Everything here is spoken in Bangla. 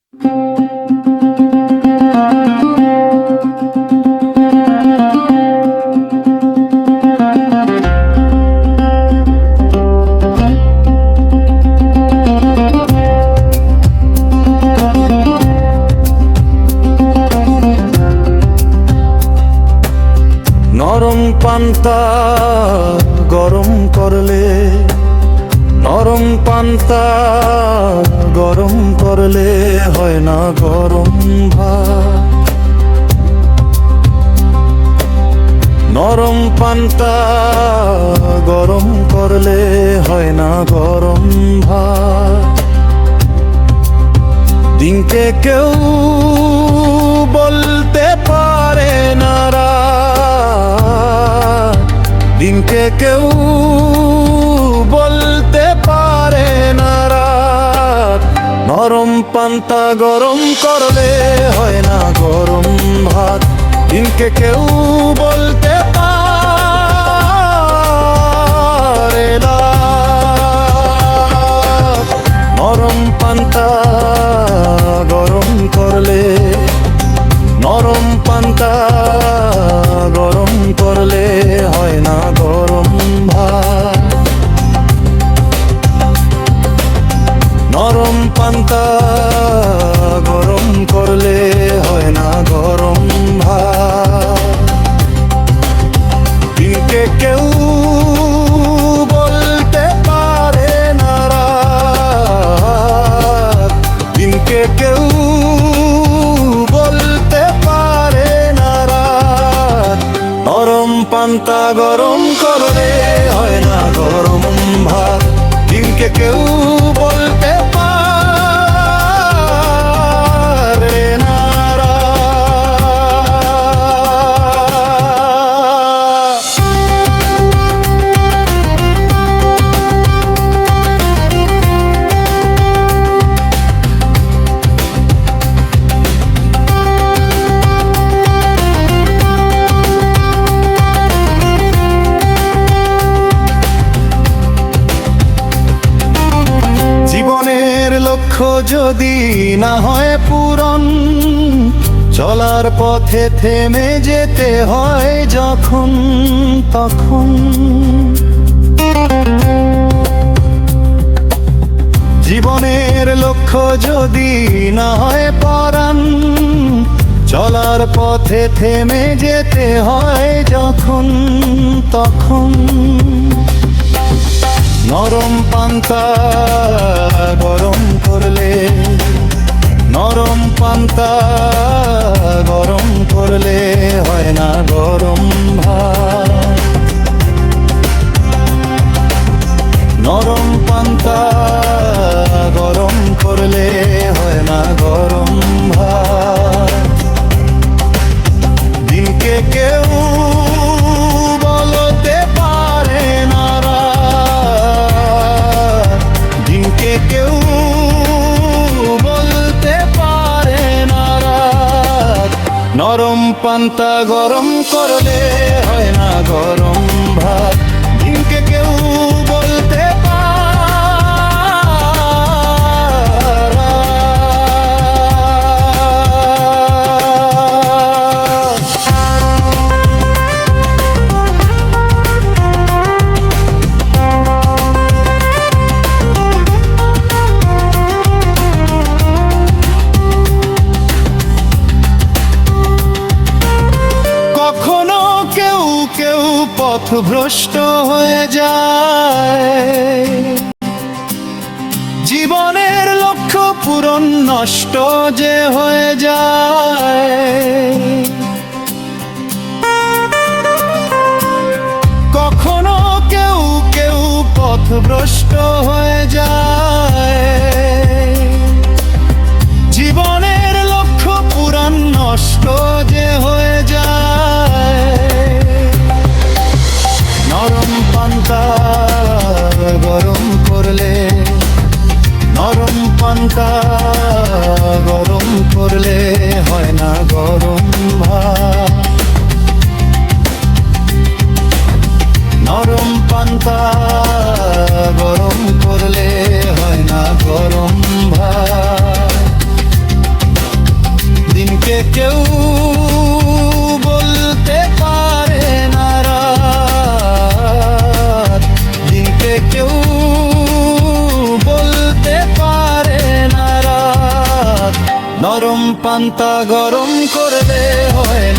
নরম পান্তা গরম করলে, নরম পান্তা গরম করলে হয় না গরম ভাত। নরম পান্তা গরম করলে হয় না গরম ভাত। দিনকে কেউ বলতে পারে না রাত, দিনকে কেউ বলতে পারে না রাত। নরম পান্তা গরম করলে হয় না গরম ভাত, দিনকে কেউ বলতে পারে না। নরম পান্তা গরম করলে, নরম পান্তা গরম করলে হয় না গরম ভাত। নরম পান্তা গরম করলে হয় না গরম ভাত। দিনকে কেউ বলতে পারে না রাত, দিনকে কেউ বলতে পারে না রাত। নরম পান্তা গরম করলে হয় না গরম ভাত, দিনকে কেউ বলতে পারে না রাত। জীবনের লক্ষ্য যদি না হয় পূরণ, চলার পথে থেমে যেতে হয় যখন তখন। জীবনের লক্ষ্য যদি না হয় পূরণ, চলার পথে থেমে যেতে হয় যখন তখন। নরম পান্তা গরম করলে, নরম পান্তা গরম করলে হয় না গরম ভাত। নরম পান্তা গরম করলে হয় না গরম ভাত। দিনকে কেউ বলতে পারে না রাত, দিনকে কেউ বলতে পারে না রাত। নরম পান্তা গরম করলে হয় না গরম ভাত, দিনকে কেউ বলতে পারে না। কখনো কেউ কেউ পথভ্রষ্ট হয়ে যায়, জীবনের লক্ষ্য পূরণ নষ্ট যে হয়ে যায়। কখনো কেউ কেউ পথভ্রষ্ট হয়ে যায়, জীবনের লক্ষ্য পূরণ নষ্ট যে হয়ে যায়। নরম পান্তা গরম করলে, নরম পান্তা গরম করলে হয় না গরম ভাত। নরম পান্তা গরম করলে হয় না গরম ভাত। পান্তা গরম করলে হয়